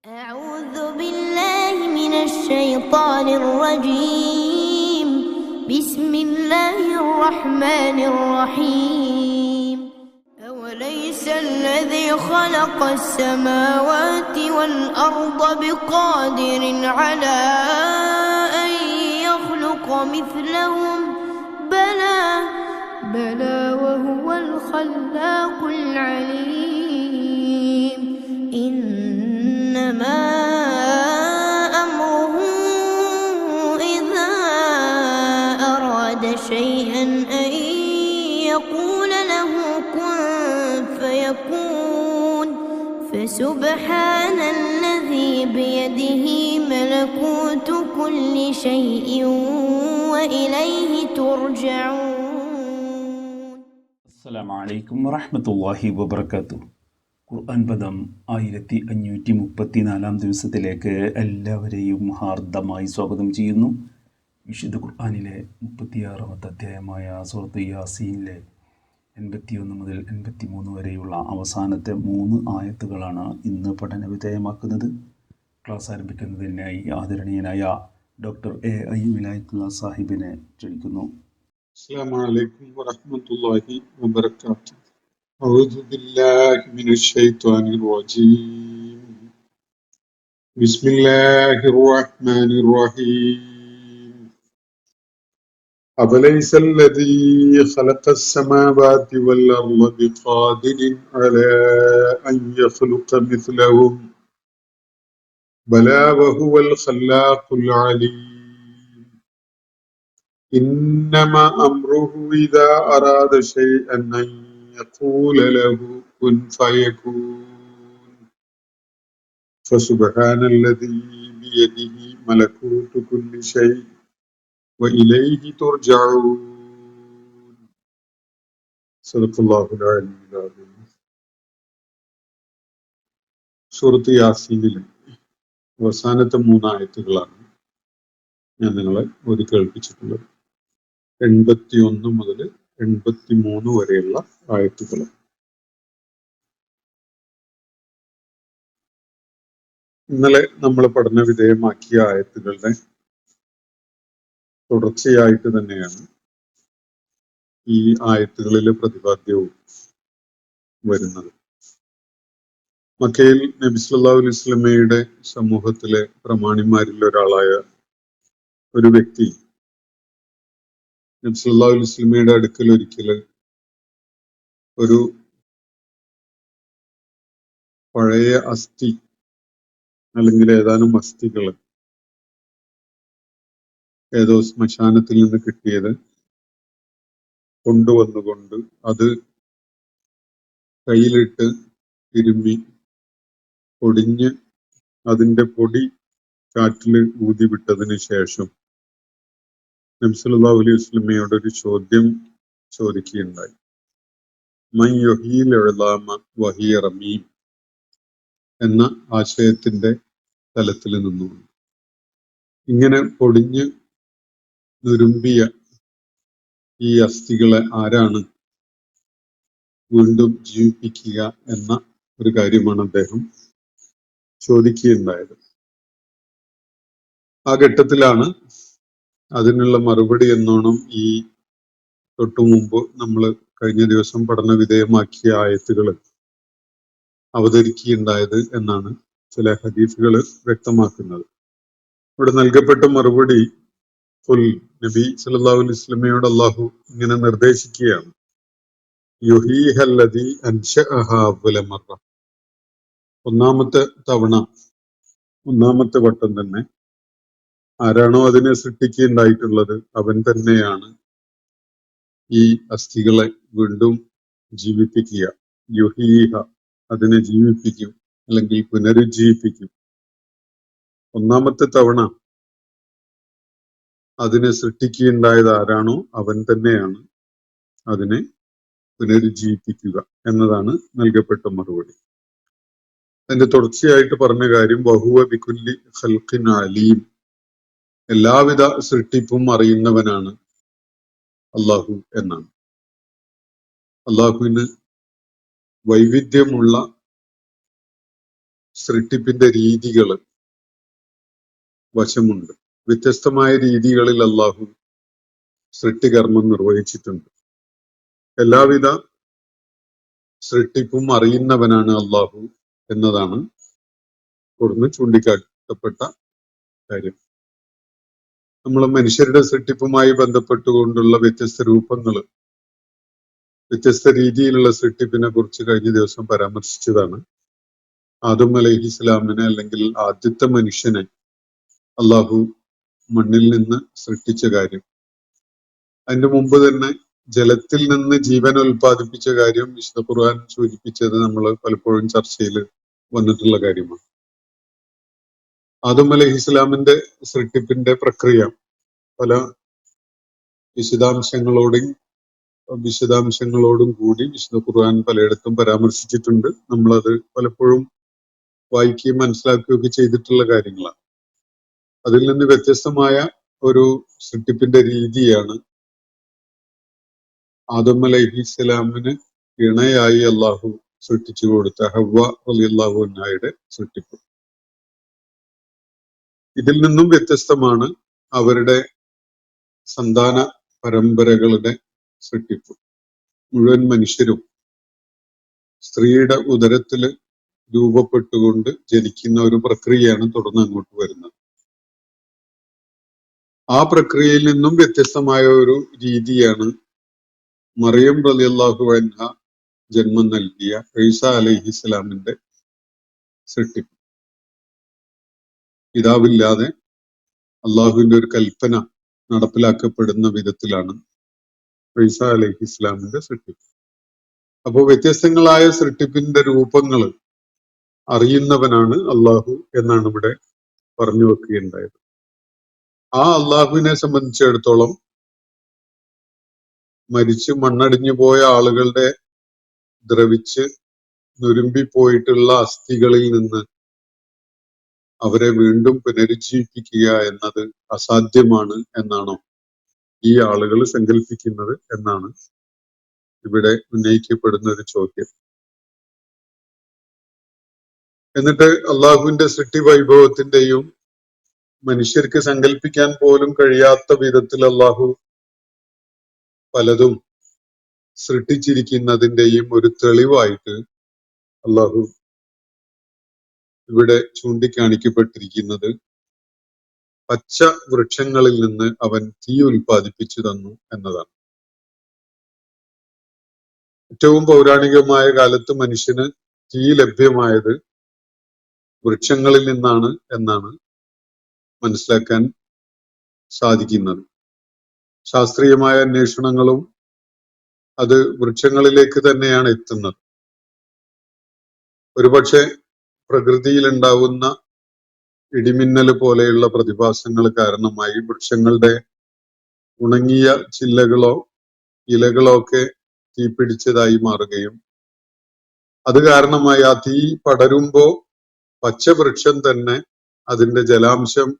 أعوذ بالله من الشيطان الرجيم بسم الله الرحمن الرحيم أوليس الذي خلق السماوات والأرض بقادر على أن يخلق مثلهم بلى وهو الخلاق العليم إنما أمره إذا أراد شيئا أن يقول له كن فيكون فسبحان الذي بيده ملكوت كل شيء وإليه ترجعون. അസ്സലാമു അലൈക്കും വറഹ്മത്തുള്ളാഹി വബറകാതുഹു. ഖുർആൻ പദം 1534 ദിവസത്തിലേക്ക് എല്ലാവരെയും ഹാർദമായി സ്വാഗതം ചെയ്യുന്നു. വിശുദ്ധ ഖുർആനിലെ 36ാമത്തെ അധ്യായമായ സൂറത്ത് യാസീനിലെ 81 മുതൽ 83 വരെയുള്ള അവസാനത്തെ 3 ആയത്തുകളാണ് ഇന്ന് പഠന വിധേയമാക്കുന്നത്. ക്ലാസ് ആരംഭിക്കുന്നതിനായി ആദരണീയനായ ഡോക്ടർ എ അയ്യൂബ് വിലായത്തുള്ള സാഹിബിനെ ക്ഷണിക്കുന്നു. السلام عليكم ورحمة الله وبركاته. أعوذ بالله من الشيطان الرجيم. بسم الله الرحمن الرحيم. أوليس الذي خلق السماوات والأرض بقادر على أن يخلق مثلهم بلى وهو الخلاق العليم إنما أمره إذا أراد شيئا أن يقول له كن فيكون فسبحان الذي بيده ملكوت كل شيء وإليه ترجعون. صدق الله العلي العظيم. സൂറത്ത് യാസീനിലെ അവസാനത്തെ 3 ആയത്തുകളാണ് ഞാൻ നിങ്ങളെ ഓതി കേൾപ്പിച്ചിട്ടുള്ളത്. 81 മുതൽ 83 വരെയുള്ള ആയത്തുകൾ. ഇന്നലെ നമ്മൾ പഠന വിധേയമാക്കിയ ആയത്തുകളുടെ തുടർച്ചയായിട്ട് തന്നെയാണ് ഈ ആയത്തുകളിലെ പ്രതിപാദ്യവും വരുന്നത്. മക്കയിൽ നബി സല്ലല്ലാഹു അലൈഹി വസല്ലമയുടെ സമൂഹത്തിലെ പ്രമാണിമാരിൽ ഒരാളായ ഒരു വ്യക്തി നബി സല്ലല്ലാഹു അലൈഹി വസല്ലമയുടെ അടുക്കൽ ഒരിക്കൽ ഒരു പഴയ അസ്ഥി അല്ലെങ്കിൽ ഏതാനും അസ്ഥികൾ ഏതോ ശ്മശാനത്തിൽ നിന്ന് കിട്ടിയത് കൊണ്ടുവന്നുകൊണ്ട് അത് കയ്യിലിട്ട് തിരുമ്മി പൊടിഞ്ഞ് അതിന്റെ പൊടി കാറ്റിൽ ഊതി വിട്ടതിന് ശേഷം നബി സല്ലല്ലാഹു അലൈഹി വസല്ലമയോട് ഒരു ചോദ്യം ചോദിക്കുകയുണ്ടായി. മൻ യുഹീൽ ഇളാമ വഹിയ റമീം എന്ന ആശയത്തിന്റെ തലത്തിൽ നിന്നുകൊണ്ട് ഇങ്ങനെ പൊടിഞ്ഞ് നുരുമ്പിയ ഈ അസ്ഥികളെ ആരാണ് വീണ്ടും ജീവിപ്പിക്കുക എന്ന ഒരു കാര്യമാണ് അദ്ദേഹം ചോദിക്കുകയുണ്ടായത്. ആ ഘട്ടത്തിലാണ് അതിനുള്ള മറുപടി എന്നോണം ഈ തൊട്ടു മുമ്പ് നമ്മൾ കഴിഞ്ഞ ദിവസം പഠന വിധേയമാക്കിയ ആയത്തുകൾ അവതരിക്കുകയുണ്ടായത് എന്നാണ് ചില ഹദീസുകൾ വ്യക്തമാക്കുന്നത്. ഇവിടെ നൽകപ്പെട്ട മറുപടി നബി സല്ലല്ലാഹു അലൈഹി വസല്ലമയോട് അല്ലാഹു ഇങ്ങനെ നിർദ്ദേശിക്കുകയാണ്. യുഹീഹല്ലദീ അൻശഅഹാ അവ്വല മറ. ഒന്നാമത്തെ വട്ടം തന്നെ ആരാണോ അതിനെ സൃഷ്ടിക്കുകയുണ്ടായിട്ടുള്ളത് അവൻ തന്നെയാണ് ഈ അസ്ഥികളെ വീണ്ടും ജീവിപ്പിക്കുക. യുഹീഹ അതിനെ ജീവിപ്പിക്കും അല്ലെങ്കിൽ പുനരുജ്ജീവിപ്പിക്കും. ഒന്നാമത്തെ തവണ അതിനെ സൃഷ്ടിക്കുകയുണ്ടായത് ആരാണോ അവൻ തന്നെയാണ് അതിനെ പുനരുജ്ജീവിപ്പിക്കുക എന്നതാണ് നൽകപ്പെട്ട മറുപടി. അതിന്റെ തുടർച്ചയായിട്ട് പറഞ്ഞ കാര്യം വഹുവ ബികുല്ലി ഖൽഖിൻ അലീം, എല്ലാവിധ സൃഷ്ടിപ്പും അറിയുന്നവനാണ് അള്ളാഹു എന്നാണ്. അള്ളാഹുവിന് വൈവിധ്യമുള്ള സൃഷ്ടിപ്പിന്റെ രീതികൾ വശമുണ്ട്. വ്യത്യസ്തമായ രീതികളിൽ അള്ളാഹു സൃഷ്ടികർമ്മം നിർവഹിച്ചിട്ടുണ്ട്. എല്ലാവിധ സൃഷ്ടിപ്പും അറിയുന്നവനാണ് അള്ളാഹു എന്നതാണ് തുടർന്ന് ചൂണ്ടിക്കാട്ടപ്പെട്ട കാര്യം. നമ്മൾ മനുഷ്യരുടെ സൃഷ്ടിപ്പുമായി ബന്ധപ്പെട്ടുകൊണ്ടുള്ള വ്യത്യസ്ത രൂപങ്ങൾ, വ്യത്യസ്ത രീതിയിലുള്ള സൃഷ്ടിപ്പിനെ കുറിച്ച് കഴിഞ്ഞ ദിവസം പരാമർശിച്ചതാണ്. ആദം അലൈഹിസ്സലാമിനെ, അല്ലെങ്കിൽ ആദ്യത്തെ മനുഷ്യനെ അള്ളാഹു മണ്ണിൽ നിന്ന് സൃഷ്ടിച്ച കാര്യം. അതിന്റെ മുമ്പ് തന്നെ ജലത്തിൽ നിന്ന് ജീവൻ ഉൽപ്പാദിപ്പിച്ച കാര്യം വിശുദ്ധ ഖുർആൻ സൂചിപ്പിച്ചത് നമ്മൾ പലപ്പോഴും ചർച്ചയിൽ വന്നിട്ടുള്ള കാര്യമാണ്. ആദം അലൈഹിസ്സലാമിന്റെ സൃഷ്ടിപ്പിന്റെ പ്രക്രിയ പല വിശദാംശങ്ങളോടും കൂടി വിശുദ്ധ ഖുർആൻ പലയിടത്തും പരാമർശിച്ചിട്ടുണ്ട്. നമ്മളത് പലപ്പോഴും വായിക്കുകയും മനസ്സിലാക്കുകയൊക്കെ ചെയ്തിട്ടുള്ള കാര്യങ്ങളാണ്. അതിൽ നിന്ന് വ്യത്യസ്തമായ ഒരു സൃഷ്ടിപ്പിന്റെ രീതിയാണ് ആദം അലൈഹിസ്സലാമിന് ഇണയായി അള്ളാഹു സൃഷ്ടിച്ചു കൊടുത്ത ഹവ്വ റളിയല്ലാഹു അൻഹയുടെ സൃഷ്ടിപ്പ്. ഇതിൽ നിന്നും വ്യത്യസ്തമാണ് അവരുടെ സന്താന പരമ്പരകളുടെ സൃഷ്ടിപ്പ്. മുഴുവൻ മനുഷ്യരും സ്ത്രീയുടെ ഉദരത്തില് രൂപപ്പെട്ടുകൊണ്ട് ജനിക്കുന്ന ഒരു പ്രക്രിയയാണ് തുടർന്ന് അങ്ങോട്ട് വരുന്നത്. ആ പ്രക്രിയയിൽ നിന്നും വ്യത്യസ്തമായ ഒരു രീതിയാണ് മറിയം റളിയല്ലാഹു അൻഹ ജന്മം നൽകിയ ഈസാ അലൈഹിസ്സലാമിന്റെ സൃഷ്ടിപ്പ്. പിതാവില്ലാതെ അള്ളാഹുവിന്റെ ഒരു കൽപ്പന നടപ്പിലാക്കപ്പെടുന്ന വിധത്തിലാണ് ഈസാ അലൈഹിസ്സലാമിന്റെ സൃഷ്ടിപ്പ്. അപ്പോൾ വ്യത്യസ്തങ്ങളായ സൃഷ്ടിപ്പിന്റെ രൂപങ്ങൾ അറിയുന്നവനാണ് അള്ളാഹു എന്നാണ് ഇവിടെ പറഞ്ഞു വെക്കുകയുണ്ടായത്. ആ അള്ളാഹുവിനെ സംബന്ധിച്ചിടത്തോളം മരിച്ച് മണ്ണടിഞ്ഞു പോയ ആളുകളുടെ ദ്രവിച്ച് നുരുമ്പിപ്പോയിട്ടുള്ള അസ്ഥികളിൽ നിന്ന് അവരെ വീണ്ടും പുനരുജ്ജീവിപ്പിക്കുക എന്നത് അസാധ്യമാണ് എന്നാണോ ഈ ആളുകൾ സങ്കല്പിക്കുന്നത് എന്നാണ് ഇവിടെ ഉന്നയിക്കപ്പെടുന്ന ഒരു ചോദ്യം. എന്നിട്ട് അള്ളാഹുവിന്റെ സൃഷ്ടി വൈഭവത്തിന്റെയും മനുഷ്യർക്ക് സങ്കല്പിക്കാൻ പോലും കഴിയാത്ത വിധത്തിൽ അള്ളാഹു പലതും സൃഷ്ടിച്ചിരിക്കുന്നതിന്റെയും ഒരു തെളിവായിട്ട് അള്ളാഹു ഇവിടെ ചൂണ്ടിക്കാണിക്കപ്പെട്ടിരിക്കുന്നത് പച്ച വൃക്ഷങ്ങളിൽ നിന്ന് അവൻ തീ ഉൽപ്പാദിപ്പിച്ചു തന്നു എന്നതാണ്. ഏറ്റവും പൗരാണികമായ കാലത്ത് മനുഷ്യന് തീ ലഭ്യമായത് വൃക്ഷങ്ങളിൽ നിന്നാണ് എന്നാണ് മനസ്സിലാക്കാൻ സാധിക്കുന്നത്. ശാസ്ത്രീയമായ അന്വേഷണങ്ങളും അത് വൃക്ഷങ്ങളിലേക്ക് തന്നെയാണ് എത്തുന്നത്. ഒരുപക്ഷെ പ്രകൃതിയിൽ ഉണ്ടാവുന്ന ഇടിമിന്നൽ പോലെയുള്ള പ്രതിഭാസങ്ങൾ കാരണമായി വൃക്ഷങ്ങളുടെ ഉണങ്ങിയ ചില്ലകളോ ഇലകളോ ഒക്കെ തീപിടിച്ചതായി മാറുകയും അത് കാരണമായി ആ തീ പടരുമ്പോ പച്ചവൃക്ഷം തന്നെ അതിന്റെ ജലാംശം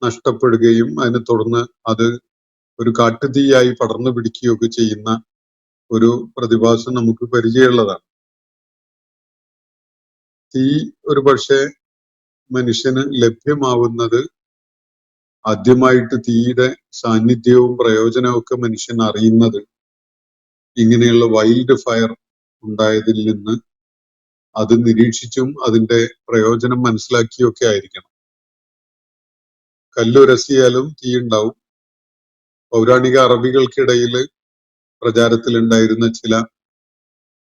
നഷ്ടപ്പെടുകയും അതിനെ തുടർന്ന് അത് ഒരു കാട്ടുതീയായി പടർന്നു പിടിക്കുകയൊക്കെ ചെയ്യുന്ന ഒരു പ്രതിഭാസം നമുക്ക് പരിചയമുള്ളതാണ്. തീ ഒരു പക്ഷേ മനുഷ്യന് ലഭ്യമാവുന്നത് ആദ്യമായിട്ട് തീയുടെ സാന്നിധ്യവും പ്രയോജനവും ഒക്കെ മനുഷ്യൻ അറിയുന്നത് ഇങ്ങനെയുള്ള വൈൽഡ് ഫയർ ഉണ്ടായതിൽ നിന്ന് അത് നിരീക്ഷിച്ചും അതിന്റെ പ്രയോജനം മനസ്സിലാക്കിയൊക്കെ ആയിരിക്കണം. കല്ലുരസിയാലും തീ ഉണ്ടാവും. പൗരാണിക അറബികൾക്കിടയിൽ പ്രചാരത്തിലുണ്ടായിരുന്ന ചില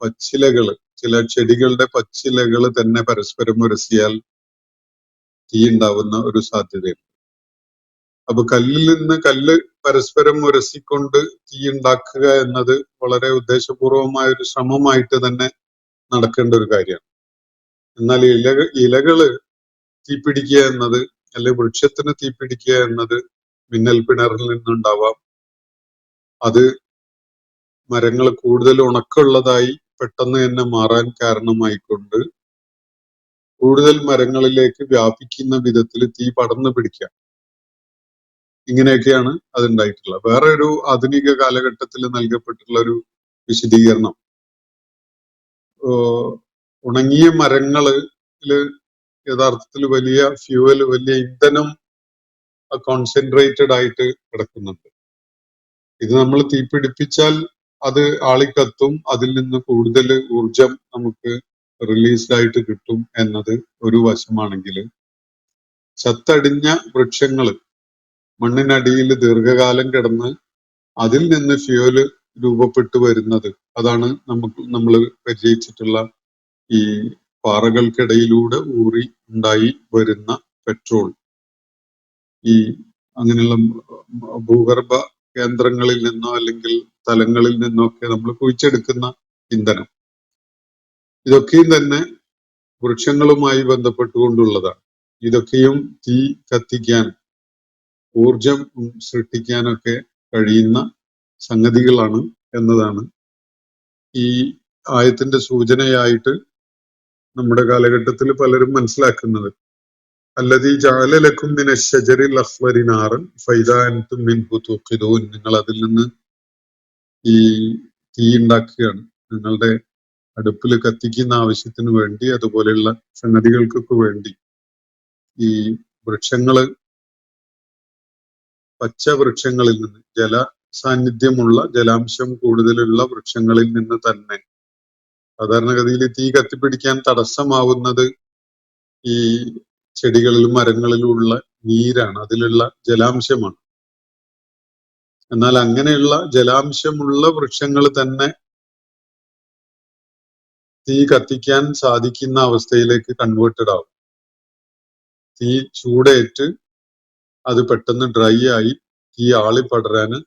പച്ചിലകള്, ചില ചെടികളുടെ പച്ചിലകള് തന്നെ പരസ്പരം ഉരസിയാൽ തീ ഉണ്ടാവുന്ന ഒരു സാധ്യതയുണ്ട്. അപ്പൊ കല്ലിൽ നിന്ന് കല്ല് പരസ്പരം ഉരസിക്കൊണ്ട് തീ ഉണ്ടാക്കുക എന്നത് വളരെ ഉദ്ദേശപൂർവമായ ഒരു ശ്രമമായിട്ട് തന്നെ നടക്കേണ്ട ഒരു കാര്യമാണ്. എന്നാൽ ഇലകള് തീപിടിക്കുക എന്നത്, അല്ലെങ്കിൽ വൃക്ഷത്തിന് തീപിടിക്കുക എന്നത് മിന്നൽ പിണറിൽ നിന്നുണ്ടാവാം. അത് മരങ്ങൾ കൂടുതൽ ഉണക്കമുള്ളതായി പെട്ടെന്ന് തന്നെ മാറാൻ കാരണമായിക്കൊണ്ട് കൂടുതൽ മരങ്ങളിലേക്ക് വ്യാപിക്കുന്ന വിധത്തിൽ തീ പടർന്നു പിടിക്കുക. ഇങ്ങനെയൊക്കെയാണ് അതുണ്ടായിട്ടുള്ളത്. വേറെ ഒരു ആധുനിക കാലഘട്ടത്തിൽ നൽകപ്പെട്ടിട്ടുള്ള ഒരു വിശദീകരണം, ഉണങ്ങിയ മരങ്ങള് യഥാർത്ഥത്തിൽ വലിയ ഫ്യൂവൽ, വലിയ ഇന്ധനം കോൺസെൻട്രേറ്റഡ് ആയിട്ട് കിടക്കുന്നുണ്ട്. ഇത് നമ്മൾ തീപിടിപ്പിച്ചാൽ അത് ആളിക്കത്തും, അതിൽ നിന്ന് കൂടുതൽ ഊർജം നമുക്ക് റിലീസ്ഡ് ആയിട്ട് കിട്ടും എന്നത് ഒരു വശമാണെങ്കിൽ, ചത്തടിഞ്ഞ വൃക്ഷങ്ങൾ മണ്ണിനടിയിൽ ദീർഘകാലം കിടന്ന് അതിൽ നിന്ന് ഫ്യൂവല് രൂപപ്പെട്ടു വരുന്നത്, അതാണ് നമ്മൾ പരിചയിച്ചിട്ടുള്ള ഈ പാറകൾക്കിടയിലൂടെ ഊറി ഉണ്ടായി വരുന്ന പെട്രോൾ. ഈ അങ്ങനെയുള്ള ഭൂഗർഭ കേന്ദ്രങ്ങളിൽ നിന്നോ അല്ലെങ്കിൽ സ്ഥലങ്ങളിൽ നിന്നോ ഒക്കെ നമ്മൾ കുഴിച്ചെടുക്കുന്ന ഇന്ധനം, ഇതൊക്കെയും തന്നെ വൃക്ഷങ്ങളുമായി ബന്ധപ്പെട്ടുകൊണ്ടുള്ളതാണ്. ഇതൊക്കെയും തീ കത്തിക്കാൻ, ഊർജം സൃഷ്ടിക്കാനൊക്കെ കഴിയുന്ന സംഗതികളാണ് എന്നതാണ് ഈ ആയത്തിന്റെ സൂചനയായിട്ട് നമ്മുടെ കാലഘട്ടത്തിൽ പലരും മനസ്സിലാക്കുന്നത്. അല്ലദീ ജഅല ലക്കും മിന ശജരിൽ അഖ്ളരി നാറൻ ഫൈദാ അൻതും മിൻഹു തൂഖിദൂൻ. നിങ്ങൾ അതിൽ നിന്ന് ഈ തീ ഉണ്ടാക്കുകയാണ്, നിങ്ങളുടെ അടുപ്പിൽ കത്തിക്കുന്ന ആവശ്യത്തിന് വേണ്ടി, അതുപോലെയുള്ള സംഗതികൾക്കൊക്കെ വേണ്ടി. ഈ വൃക്ഷങ്ങള്, പച്ച വൃക്ഷങ്ങളിൽ നിന്ന്, ജല സാന്നിധ്യമുള്ള, ജലാംശം കൂടുതലുള്ള വൃക്ഷങ്ങളിൽ നിന്ന് തന്നെ. സാധാരണഗതിയിൽ തീ കത്തിപ്പിടിക്കാൻ തടസ്സമാവുന്നത് ഈ ചെടികളിലും മരങ്ങളിലും ഉള്ള നീരാണ്, അതിലുള്ള ജലാംശമാണ്. എന്നാൽ അങ്ങനെയുള്ള ജലാംശമുള്ള വൃക്ഷങ്ങൾ തന്നെ തീ കത്തിക്കാൻ സാധിക്കുന്ന അവസ്ഥയിലേക്ക് കൺവേർട്ടഡ് ആവും. തീ ചൂടേറ്റ് അത് പെട്ടെന്ന് ഡ്രൈ ആയി തീ ആളിപ്പടരാന്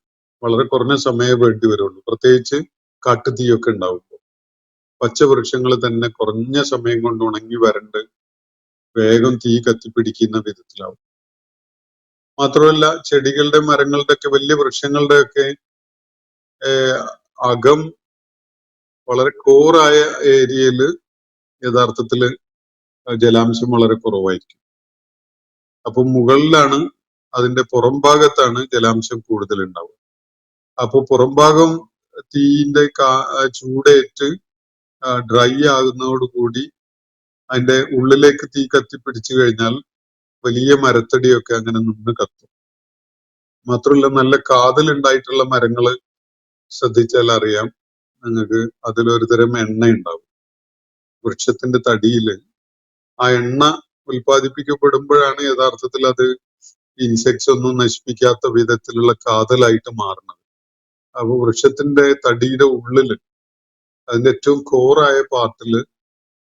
വളരെ കുറഞ്ഞ സമയമേ വേണ്ടി വരുള്ളൂ. പ്രത്യേകിച്ച് കാട്ടുതീയൊക്കെ ഉണ്ടാവുമ്പോൾ പച്ചവൃക്ഷങ്ങൾ തന്നെ കുറഞ്ഞ സമയം കൊണ്ട് ഉണങ്ങി വരണ്ട് വേഗം തീ കത്തിപ്പിടിക്കുന്ന വിധത്തിലാവും. മാത്രമല്ല, ചെടികളുടെ, മരങ്ങളുടെ ഒക്കെ, വലിയ വൃക്ഷങ്ങളുടെ ഒക്കെ അകം വളരെ കോറായ ഏരിയയിൽ യഥാർത്ഥത്തില് ജലാംശം വളരെ കുറവായിരിക്കും. അപ്പൊ മുകളിലാണ്, അതിന്റെ പുറം ഭാഗത്താണ് ജലാംശം കൂടുതൽ ഉണ്ടാവുക. അപ്പൊ പുറം ഭാഗം തീയിന്റെ ചൂടേറ്റ് ഡ്രൈ ആകുന്നതോടുകൂടി അതിന്റെ ഉള്ളിലേക്ക് തീ കത്തിപ്പിടിച്ചു കഴിഞ്ഞാൽ വലിയ മരത്തടിയൊക്കെ അങ്ങനെ നിന്ന് കത്തും. മാത്രമല്ല, നല്ല കാതലുണ്ടായിട്ടുള്ള മരങ്ങള് ശ്രദ്ധിച്ചാൽ അറിയാം നിങ്ങൾക്ക്, അതിലൊരു തരം എണ്ണ ഉണ്ടാവും. വൃക്ഷത്തിന്റെ തടിയില് ആ എണ്ണ ഉൽപ്പാദിപ്പിക്കപ്പെടുമ്പോഴാണ് യഥാർത്ഥത്തിൽ അത് ഇൻസെക്ട്സ് ഒന്നും നശിപ്പിക്കാത്ത വിധത്തിലുള്ള കാതലായിട്ട് മാറുന്നത്. അപ്പൊ വൃക്ഷത്തിന്റെ തടിയുടെ ഉള്ളില്, അതിന്റെ ഏറ്റവും കോറായ പാർട്ടില്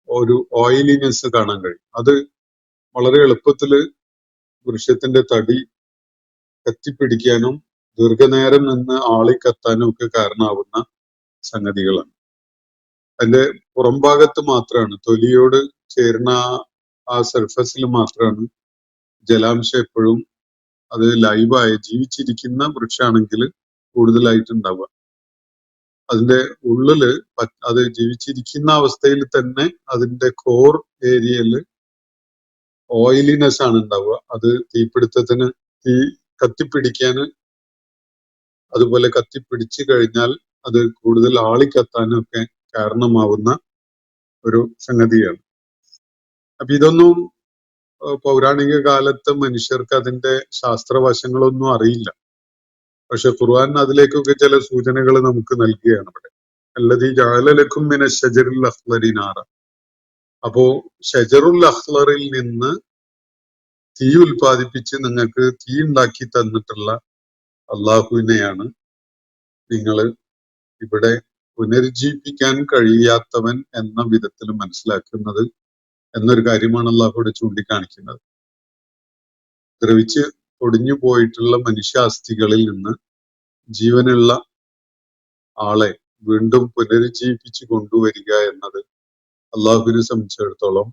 ഒരു ഓയിലിനെസ് കാണാൻ കഴിയും. അത് വളരെ എളുപ്പത്തില് വൃക്ഷത്തിന്റെ തടി കത്തിപ്പിടിക്കാനും ദീർഘനേരം നിന്ന് ആളിക്കത്താനും ഒക്കെ കാരണമാവുന്ന സംഗതികളാണ്. അതിന്റെ പുറം ഭാഗത്ത് മാത്രമാണ്, തൊലിയോട് ചേർന്ന ആ സർഫസിൽ മാത്രമാണ് ജലാംശം എപ്പോഴും, അത് ലൈവായ ജീവിച്ചിരിക്കുന്ന വൃക്ഷമാണെങ്കിൽ കൂടുതലായിട്ട് ഉണ്ടാവുക. അതിന്റെ ഉള്ളില് അത് ജീവിച്ചിരിക്കുന്ന അവസ്ഥയിൽ തന്നെ അതിന്റെ കോർ ഏരിയയിൽ ഓയിലിനെസ് ആണ് ഉണ്ടാവുക. അത് തീപിടുത്തത്തിന്, തീ കത്തിപ്പിടിക്കാന്, അതുപോലെ കത്തിപ്പിടിച്ചു കഴിഞ്ഞാൽ അത് കൂടുതൽ ആളിക്കത്താനും ഒക്കെ കാരണമാവുന്ന ഒരു സംഗതിയാണ്. അപ്പൊ ഇതൊന്നും പൗരാണിക കാലത്ത് മനുഷ്യർക്ക് അതിന്റെ ശാസ്ത്രവശങ്ങളൊന്നും അറിയില്ല. പക്ഷെ ഖുർആൻ അതിലേക്കൊക്കെ ചില സൂചനകൾ നമുക്ക് നൽകുകയാണ് ഇവിടെ. അല്ലദീ ജഅല ലക്കും മിന ശജരിൽ അഖ്ളരി നാറ. അപ്പോ ഷജറുൽ അഖ്ളറിൽ നിന്ന് തീ ഉൽപ്പാദിപ്പിച്ച് നിങ്ങൾക്ക് തീ ഉണ്ടാക്കി തന്നിട്ടുള്ള അള്ളാഹുവിനെയാണ് നിങ്ങൾ ഇവിടെ പുനരുജ്ജീവിപ്പിക്കാൻ കഴിയാത്തവൻ എന്ന വിധത്തിൽ മനസ്സിലാക്കുന്നത് എന്നൊരു കാര്യമാണ് അള്ളാഹുവിടെ ചൂണ്ടിക്കാണിക്കുന്നത്. ദ്രവിച്ച് ഒടിഞ്ഞു പോയിട്ടുള്ള മനുഷ്യാസ്ഥികളിൽ നിന്ന് ജീവനുള്ള ആളെ വീണ്ടും പുനരുജ്ജീവിപ്പിച്ച് കൊണ്ടുവരിക എന്നത് അള്ളാഹുവിനെ സംബന്ധിച്ചിടത്തോളം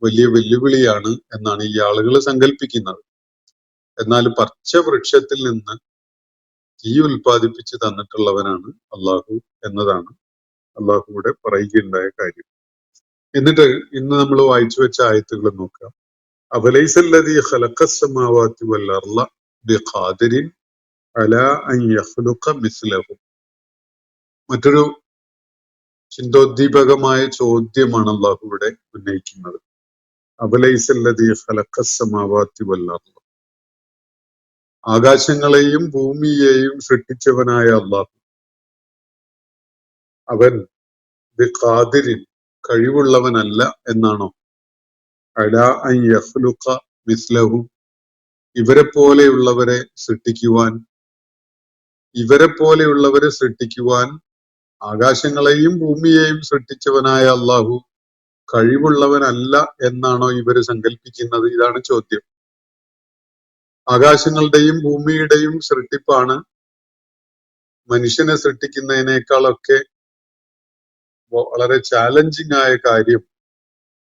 വലിയ വെല്ലുവിളിയാണ് എന്നാണ് ഈ ആളുകൾ സങ്കല്പിക്കുന്നത്. എന്നാൽ പച്ച വൃക്ഷത്തിൽ നിന്ന് തീ ഉൽപ്പാദിപ്പിച്ച് തന്നിട്ടുള്ളവനാണ് അള്ളാഹു എന്നതാണ് അള്ളാഹുവിടെ പറയുകയുണ്ടായ കാര്യം. എന്നിട്ട് ഇന്ന് നമ്മൾ വായിച്ചു വെച്ച ആയത്തുകൾ നോക്കാം. അഫലൈസല്ലദീ ഖലഖസ് സമാവാതി വൽ അർള ബിഖാദിരിൻ അലാ അൻ യഖ്ലുഖ മിസ്ലഹും. മറ്റൊരു ചിന്തോദ്ദീപകമായ ചോദ്യമാണ് അള്ളാഹു ഇവിടെ ഉന്നയിക്കുന്നത്. അബലൈസല്ലദീ ഖലഖസ്സമാവാതി വൽ അർള്. ആകാശങ്ങളെയും ഭൂമിയെയും സൃഷ്ടിച്ചവനായ അല്ലാഹു അവൻ ബിഖാദിരിൻ കഴിവുള്ളവനല്ല എന്നാണോ? അലാ അൻ യഖ്ലുഖ മിസ്ലഹു ഇവരെ പോലെയുള്ളവരെ സൃഷ്ടിക്കുവാൻ ആകാശങ്ങളെയും ഭൂമിയെയും സൃഷ്ടിച്ചവനായ അല്ലാഹു കഴിവുള്ളവനല്ല എന്നാണോ ഇവര് സങ്കല്പിക്കുന്നത്? ഇതാണ് ചോദ്യം. ആകാശങ്ങളുടെയും ഭൂമിയുടെയും സൃഷ്ടിപ്പാണ് മനുഷ്യനെ സൃഷ്ടിക്കുന്നതിനേക്കാളൊക്കെ വളരെ ചാലഞ്ചിങ് ആയ കാര്യം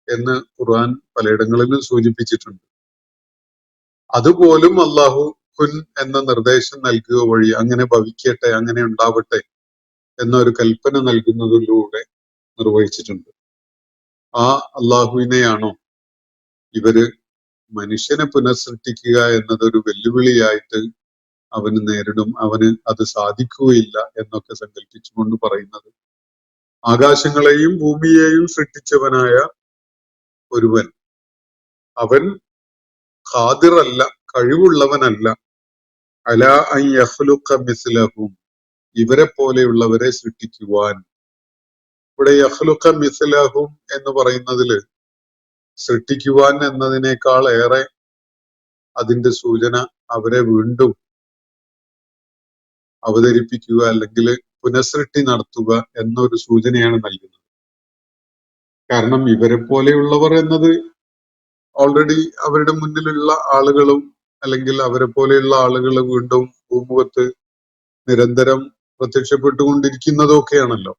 എന്ന് ഖുർആൻ പലയിടങ്ങളിലും സൂചിപ്പിച്ചിട്ടുണ്ട്. അതുപോലും അല്ലാഹു കുൻ എന്ന നിർദ്ദേശം നൽകുക വഴി അങ്ങനെ ഭവിക്കട്ടെ, അങ്ങനെ ഉണ്ടാവട്ടെ എന്നൊരു കൽപ്പന നൽകുന്നതിലൂടെ നിർവഹിച്ചിട്ടുണ്ട്. ആ അല്ലാഹുവിനെയാണോ ഇവര് മനുഷ്യനെ പുനഃസൃഷ്ടിക്കുക എന്നതൊരു വെല്ലുവിളിയായിട്ട് അവന് നേരിടും, അവന് അത് സാധിക്കുകയില്ല എന്നൊക്കെ സങ്കല്പിച്ചുകൊണ്ട് പറയുന്നത്? ആകാശങ്ങളെയും ഭൂമിയെയും സൃഷ്ടിച്ചവനായ ഒരുവൻ അവൻ ഖാദിറല്ല, കഴിവുള്ളവനല്ല, അലാ അൻ യഖ്ലുഖ മിസ്ലഹും ഇവരെ പോലെയുള്ളവരെ സൃഷ്ടിക്കുവാൻ. ഇവിടെ യഖ്ലുഖ മിസ്ലഹും എന്ന് പറയുന്നതില് സൃഷ്ടിക്കുവാൻ എന്നതിനേക്കാൾ ഏറെ അതിന്റെ സൂചന അവരെ വീണ്ടും അവതരിപ്പിക്കുക അല്ലെങ്കിൽ പുനഃസൃഷ്ടി നടത്തുക എന്നൊരു സൂചനയാണ് നൽകുന്നത്. കാരണം ഇവരെ പോലെയുള്ളവർ എന്നത് ഓൾറെഡി അവരുടെ മുന്നിലുള്ള ആളുകളും അല്ലെങ്കിൽ അവരെ പോലെയുള്ള ആളുകൾ വീണ്ടും ഭൂമുഖത്ത് നിരന്തരം പ്രത്യക്ഷപ്പെട്ടുകൊണ്ടിരിക്കുന്നതൊക്കെയാണല്ലോ.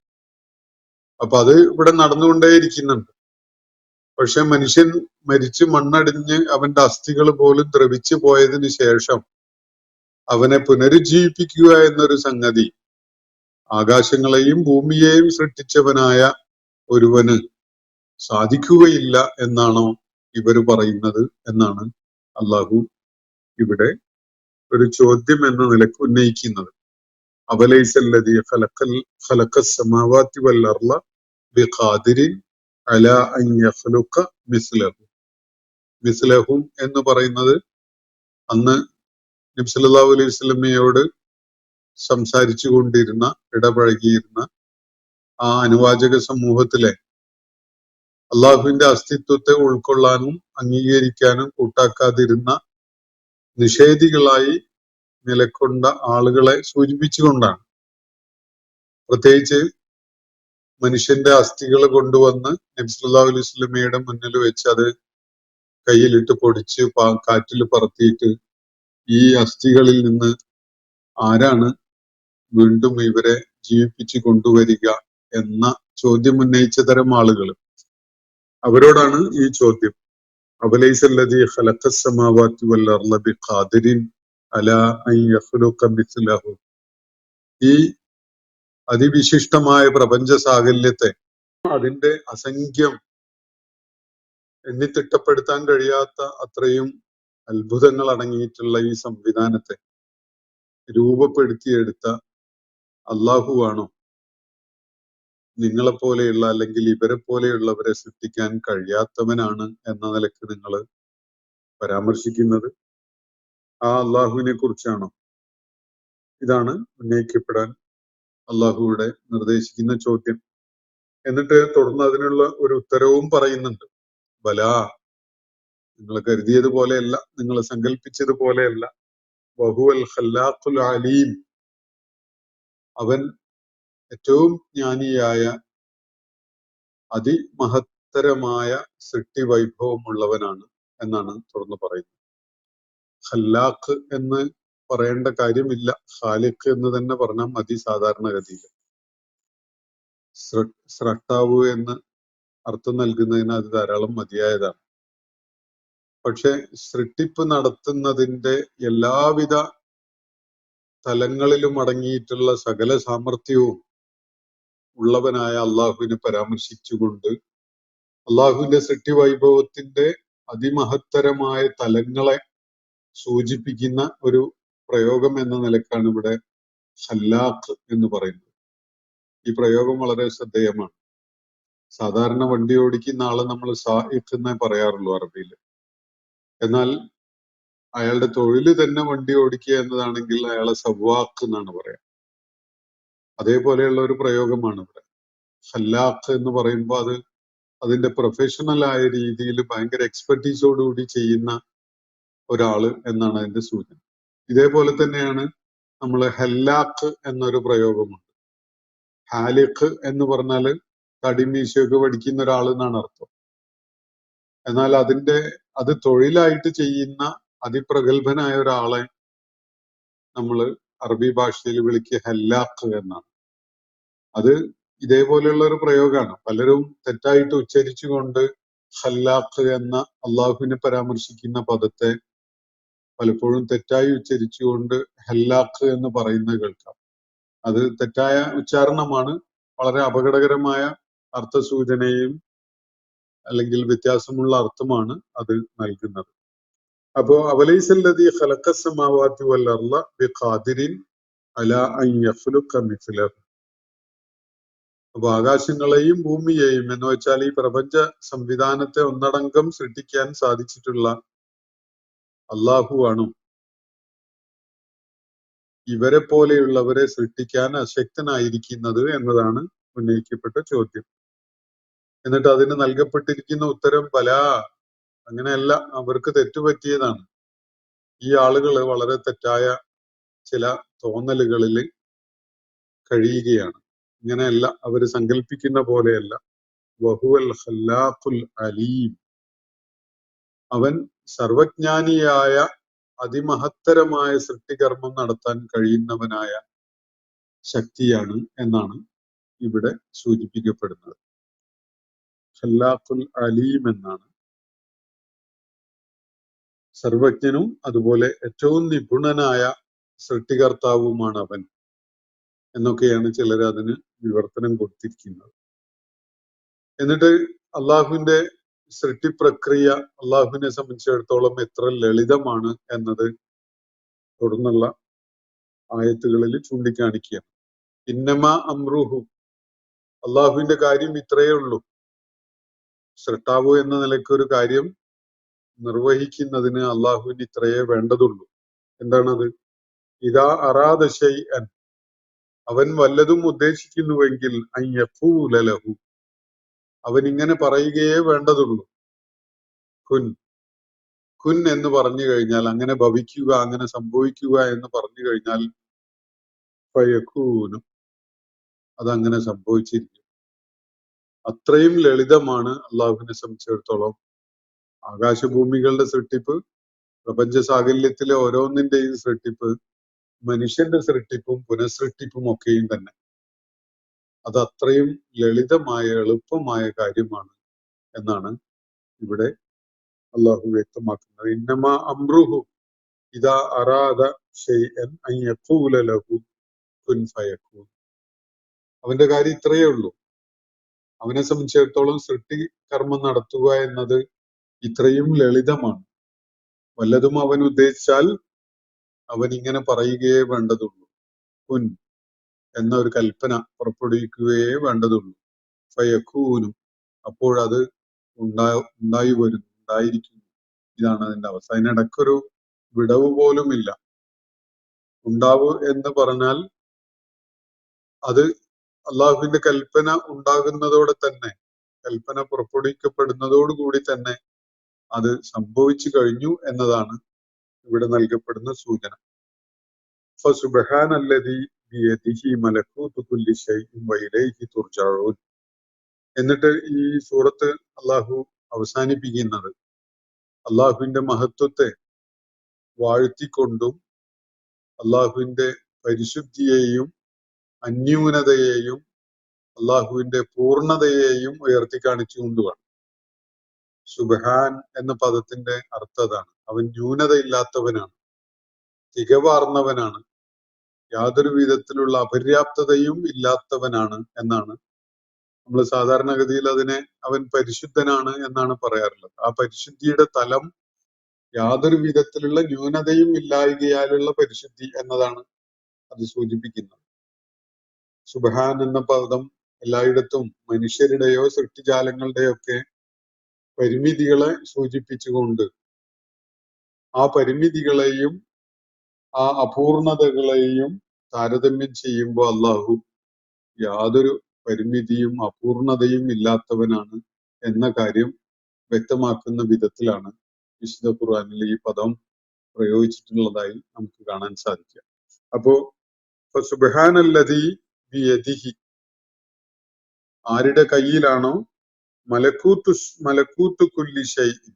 അപ്പൊ അത് ഇവിടെ നടന്നുകൊണ്ടേയിരിക്കുന്നുണ്ട്. പക്ഷെ മനുഷ്യൻ മരിച്ച് മണ്ണടിഞ്ഞ് അവന്റെ അസ്ഥികൾ പോലും ദ്രവിച്ചു പോയതിനു ശേഷം അവനെ പുനരുജ്ജീവിപ്പിക്കുക എന്നൊരു സംഗതി ആകാശങ്ങളെയും ഭൂമിയെയും സൃഷ്ടിച്ചവനായ ഒരുവന് സാധിക്കുകയില്ല എന്നാണോ ഇവര് പറയുന്നത് എന്നാണ് അല്ലാഹു ഇവിടെ ഒരു ചോദ്യം എന്ന നിലക്ക് ഉന്നയിക്കുന്നത്. അബലൈസല്ലദീ ഖലഖസ്സമാവാതി വൽ അർള ബിഖാദിരിൻ അലാ അൻ യഖ്ലുഖ മിസ്ലഹും എന്ന് പറയുന്നത് അന്ന് നബി സല്ലല്ലാഹു അലൈഹി വസല്ലമയോട് സംസാരിച്ചു കൊണ്ടിരുന്ന, ഇടപഴകിയിരുന്ന ആ അനുവാചക സമൂഹത്തിലെ അള്ളാഹുവിന്റെ അസ്തിത്വത്തെ ഉൾക്കൊള്ളാനും അംഗീകരിക്കാനും കൂട്ടാക്കാതിരുന്ന നിഷേധികളായി നിലകൊണ്ട ആളുകളെ സൂചിപ്പിച്ചുകൊണ്ടാണ്. പ്രത്യേകിച്ച് മനുഷ്യന്റെ അസ്ഥികൾ കൊണ്ടുവന്ന് നബി സല്ലല്ലാഹു അലൈഹി വസല്ലമയുടെ മുന്നിൽ വെച്ച് അത് കയ്യിലിട്ട് പൊടിച്ച് കാറ്റിൽ പറത്തിയിട്ട് ഈ അസ്ഥികളിൽ നിന്ന് ആരാണ് വീണ്ടും ഇവരെ ജീവിപ്പിച്ചു കൊണ്ടുവരിക എന്ന ചോദ്യം ഉന്നയിച്ച തരം ആളുകൾ, അവരോടാണ് ഈ ചോദ്യം. അബലൈസല്ലദീ ഖലഖസ്സമാവാതി വൽ അർള ബിഖാദിരിൻ അലാ അൻ യഖ്ലുഖ മിസ്ലഹു ഈ അതിവിശിഷ്ടമായ പ്രപഞ്ച സാകല്യത്തെ, അതിന്റെ അസംഖ്യം എണ്ണിത്തിട്ടപ്പെടുത്താൻ കഴിയാത്ത അത്രയും അത്ഭുതങ്ങൾ അടങ്ങിയിട്ടുള്ള ഈ സംവിധാനത്തെ രൂപപ്പെടുത്തിയെടുത്ത അള്ളാഹുവാണോ നിങ്ങളെപ്പോലെയുള്ള അല്ലെങ്കിൽ ഇവരെ പോലെയുള്ളവരെ സൃഷ്ടിക്കാൻ കഴിയാത്തവനാണ് എന്ന നിലക്ക് നിങ്ങൾ പരാമർശിക്കുന്നത്? ആ അള്ളാഹുവിനെ കുറിച്ചാണോ? ഇതാണ് ഉന്നയിക്കപ്പെടാൻ അള്ളാഹുവിടെ നിർദ്ദേശിക്കുന്ന ചോദ്യം. എന്നിട്ട് തുടർന്ന് അതിനുള്ള ഒരു ഉത്തരവും പറയുന്നുണ്ട്. ബലാ, നിങ്ങൾ കരുതിയതുപോലെയല്ല, നിങ്ങൾ സങ്കല്പിച്ചതുപോലെയല്ല. വഹുവൽ ഖല്ലാഖുൽ അലീം, അവൻ ഏറ്റവും ജ്ഞാനിയായ അതിമഹത്തരമായ സൃഷ്ടി വൈഭവമുള്ളവനാണ് എന്നാണ് തുടർന്ന് പറയുന്നത്. ഖല്ലാഖ് എന്ന് പറയേണ്ട കാര്യമില്ല, ഖാലിഖ് എന്ന് തന്നെ പറഞ്ഞാൽ മതി സാധാരണഗതിയിൽ. സ്രഷ്ടാവ് എന്ന് അർത്ഥം നൽകുന്നതിന് അത് ധാരാളം മതിയായതാണ്. പക്ഷെ സൃഷ്ടിപ്പ് നടത്തുന്നതിന്റെ എല്ലാവിധ തലങ്ങളിലും അടങ്ങിയിട്ടുള്ള സകല സാമർഥ്യവും ഉള്ളവനായ അള്ളാഹുവിനെ പരാമർശിച്ചുകൊണ്ട് അള്ളാഹുവിന്റെ സൃഷ്ടി വൈഭവത്തിന്റെ അതിമഹത്തരമായ തലങ്ങളെ സൂചിപ്പിക്കുന്ന ഒരു പ്രയോഗം എന്ന നിലക്കാണ് ഇവിടെ ഖല്ലാഖ് എന്ന് പറയുന്നത്. ഈ പ്രയോഗം വളരെ ശ്രദ്ധേയമാണ്. സാധാരണ വണ്ടി ഓടിക്കുന്ന ആളെ നമ്മൾ സായിഖ് എന്നേ പറയാറുള്ളൂ അറബിയിൽ. എന്നാൽ അയാളുടെ തൊഴില് തന്നെ വണ്ടി ഓടിക്കുക എന്നതാണെങ്കിൽ അയാളെ സവ്വാഖ് എന്നാണ് പറയാ. അതേപോലെയുള്ള ഒരു പ്രയോഗമാണ് ഇവിടെ. ഖല്ലാഖ് എന്ന് പറയുമ്പോൾ അത് അതിന്റെ പ്രൊഫഷണൽ ആയ രീതിയിൽ ഭയങ്കര എക്സ്പെർട്ടീസോടുകൂടി ചെയ്യുന്ന ഒരാള് എന്നാണ് അതിന്റെ സൂചന. ഇതേപോലെ തന്നെയാണ് നമ്മൾ ഹെല്ലാഖ് എന്നൊരു പ്രയോഗമുണ്ട്. ഹാലിഖ് എന്ന് പറഞ്ഞാല് തടിമീശയൊക്കെ പഠിക്കുന്ന ഒരാൾ എന്നാണ് അർത്ഥം. എന്നാൽ അത് തൊഴിലായിട്ട് ചെയ്യുന്ന അതിപ്രഗത്ഭനായ ഒരാളെ നമ്മൾ അറബി ഭാഷയിൽ വിളിക്കുക ഹെല്ലാഖ് എന്നാണ്. അത് ഇതേപോലെയുള്ള ഒരു പ്രയോഗമാണ്. പലരും തെറ്റായിട്ട് ഉച്ചരിച്ചുകൊണ്ട് ഹല്ലാഖ് എന്ന അള്ളാഹുവിനെ പരാമർശിക്കുന്ന പദത്തെ പലപ്പോഴും തെറ്റായി ഉച്ചരിച്ചുകൊണ്ട് ഹല്ലാഖ് എന്ന് പറയുന്നത് കേൾക്കാം. അത് തെറ്റായ ഉച്ചാരണമാണ്. വളരെ അപകടകരമായ അർത്ഥസൂചനയും അല്ലെങ്കിൽ വ്യത്യാസമുള്ള അർത്ഥമാണ് അത് നൽകുന്നത്. അപ്പോ അവലൈസല്ലദീ ഖലഖസ്സമാവാതി വൽ അർള ബിഖാദിരിൻ അലാ അൻ യഖ്ലുഖ മിസ്ലഹു. അപ്പൊ ആകാശങ്ങളെയും ഭൂമിയെയും എന്ന് വെച്ചാൽ ഈ പ്രപഞ്ച സംവിധാനത്തെ ഒന്നടങ്കം സൃഷ്ടിക്കാൻ സാധിച്ചിട്ടുള്ള അള്ളാഹുവാണോ ഇവരെ പോലെയുള്ളവരെ സൃഷ്ടിക്കാൻ അശക്തനായിരിക്കുന്നത് എന്നതാണ് ഉന്നയിക്കപ്പെട്ട ചോദ്യം. എന്നിട്ട് അതിന് നൽകപ്പെട്ടിരിക്കുന്ന ഉത്തരം അങ്ങനെയല്ല, അവർക്ക് തെറ്റുപറ്റിയതാണ്. ഈ ആളുകൾ വളരെ തെറ്റായ ചില തോന്നലുകളിൽ കഴിയുകയാണ്. ഇങ്ങനെയല്ല, അവര് സങ്കല്പിക്കുന്ന പോലെയല്ല. വഹുവൽ ഖല്ലാഖുൽ അലീം, അവൻ സർവജ്ഞാനിയായ അതിമഹത്തരമായ സൃഷ്ടികർമ്മം നടത്താൻ കഴിയുന്നവനായ ശക്തിയാണ് എന്നാണ് ഇവിടെ സൂചിപ്പിക്കപ്പെടുന്നത്. ഖല്ലാഖുൽ അലീം എന്നാണ്. സർവജ്ഞനും അതുപോലെ ഏറ്റവും നിപുണനായ സൃഷ്ടികർത്താവുമാണ് അവൻ എന്നൊക്കെയാണ് ചിലർ അതിന് വിവർത്തനം കൊടുത്തിരിക്കുന്നത്. എന്നിട്ട് അള്ളാഹുവിന്റെ സൃഷ്ടിപ്രക്രിയ അള്ളാഹുവിനെ സംബന്ധിച്ചിടത്തോളം എത്ര ലളിതമാണ് എന്നത് തുടർന്നുള്ള ആയത്തുകളിൽ ചൂണ്ടിക്കാണിക്കുകയാണ്. ഇന്നമാ അമ്രുഹു, അള്ളാഹുവിന്റെ കാര്യം ഇത്രയേ ഉള്ളൂ. സൃഷ്ടാവു എന്ന നിലയ്ക്ക് ഒരു കാര്യം നിർവഹിക്കുന്നതിന് അള്ളാഹുവിന് ഇത്രയേ വേണ്ടതുള്ളൂ. എന്താണത്? ഇദാ അറാദ ശൈഅൻ, അവൻ വല്ലതും ഉദ്ദേശിക്കുന്നുവെങ്കിൽ അൻ യഖൂല ലഹു, അവൻ ഇങ്ങനെ പറയുകയേ വേണ്ടതുള്ളൂ. കുൻ, കുൻ എന്ന് പറഞ്ഞു കഴിഞ്ഞാൽ, അങ്ങനെ ഭവിക്കുക, അങ്ങനെ സംഭവിക്കുക എന്ന് പറഞ്ഞു കഴിഞ്ഞാൽ ഫയകൂനു, അതങ്ങനെ സംഭവിച്ചിരിക്കും. അത്രയും ലളിതമാണ് അള്ളാഹുവിനെ സംബന്ധിച്ചിടത്തോളം. ആകാശഭൂമികളുടെ സൃഷ്ടിപ്പ്, പ്രപഞ്ച സാകല്യത്തിലെ ഓരോന്നിന്റെയും സൃഷ്ടിപ്പ്, മനുഷ്യന്റെ സൃഷ്ടിപ്പും പുനഃസൃഷ്ടിപ്പും ഒക്കെയും തന്നെ അത് അത്രയും ലളിതമായ എളുപ്പമായ കാര്യമാണ് എന്നാണ് ഇവിടെ അള്ളാഹു വ്യക്തമാക്കുന്നത്. ഇന്നമാ അമ്രുഹു ഇദാ അറാദ ശൈഅൻ അൻ യഖൂല ലഹു കുൻ ഫയകൂൻ. അവന്റെ കാര്യം ഇത്രയേ ഉള്ളൂ. അവനെ സംബന്ധിച്ചിടത്തോളം സൃഷ്ടി കർമ്മം നടത്തുക എന്നത് ഇത്രയും ലളിതമാണ്. വല്ലതും അവൻ ഉദ്ദേശിച്ചാൽ അവൻ ഇങ്ങനെ പറയുകയേ വേണ്ടതുള്ളൂ. കുൻ എന്ന ഒരു കൽപ്പന പുറപ്പെടുവിക്കുകയേ വേണ്ടതുള്ളൂ. ഫയകൂനും, അപ്പോഴത് ഉണ്ടായി വരുന്നു, ഉണ്ടായിരിക്കുന്നു. ഇതാണ് അതിന്റെ അവസ്ഥ. അതിനിടയ്ക്കൊരു വിടവ് പോലുമില്ല. ഉണ്ടാവ് എന്ന് പറഞ്ഞാൽ അത് അള്ളാഹുവിന്റെ കൽപ്പന ഉണ്ടാകുന്നതോടെ തന്നെ, കൽപ്പന പുറപ്പെടുവിക്കപ്പെടുന്നതോടുകൂടി തന്നെ അത് സംഭവിച്ചു കഴിഞ്ഞു എന്നതാണ് ഇവിടെ നൽകപ്പെടുന്ന സൂചന. ഫസുബ്ഹാനല്ലദീ ബിയദിഹി മലകൂതു കുല്ലി ശൈഇൻ വഇലൈഹി തുർജഊൻ. എന്നിട്ട് ഈ സൂറത്ത് അള്ളാഹു അവസാനിപ്പിക്കുന്നത് അള്ളാഹുവിന്റെ മഹത്വത്തെ വാഴ്ത്തിക്കൊണ്ടും അള്ളാഹുവിന്റെ പരിശുദ്ധിയെയും അന്യൂനതയെയും അള്ളാഹുവിന്റെ പൂർണ്ണതയെയും ഉയർത്തി കാണിച്ചുകൊണ്ടുമാണ്. സുബ്ഹാൻ എന്ന പദത്തിന്റെ അർത്ഥം അതാണ്. അവൻ ന്യൂനതയില്ലാത്തവനാണ്, തികവാർന്നവനാണ്, യാതൊരു വിധത്തിലുള്ള അപര്യാപ്തതയും ഇല്ലാത്തവനാണ് എന്നാണ് നമ്മൾ സാധാരണഗതിയിൽ അതിനെ അവൻ പരിശുദ്ധനാണ് എന്നാണ് പറയാറുള്ളത്. ആ പരിശുദ്ധിയുടെ തലം യാതൊരു വിധത്തിലുള്ള ന്യൂനതയും ഇല്ലായകയാലുള്ള പരിശുദ്ധി എന്നതാണ് അത് സൂചിപ്പിക്കുന്നത്. സുബ്ഹാൻ എന്ന പദം എല്ലായിടത്തും മനുഷ്യരുടെയോ സൃഷ്ടിജാലങ്ങളുടെയോ ഒക്കെ പരിമിതികളെ സൂചിപ്പിച്ചുകൊണ്ട് ആ പരിമിതികളെയും ആ അപൂർണതകളെയും താരതമ്യം ചെയ്യുമ്പോൾ അള്ളാഹു യാതൊരു പരിമിതിയും അപൂർണതയും ഇല്ലാത്തവനാണ് എന്ന കാര്യം വ്യക്തമാക്കുന്ന വിധത്തിലാണ് വിശുദ്ധ ഖുർആനിൽ ഈ പദം പ്രയോഗിച്ചിട്ടുള്ളതായി നമുക്ക് കാണാൻ സാധിക്കുക. അപ്പോ സുബ്ഹാനല്ലദീ ബിയദിഹി, ആരുടെ കയ്യിലാണോ മലക്കൂത്തു കുല്ലി ശൈഇൻ,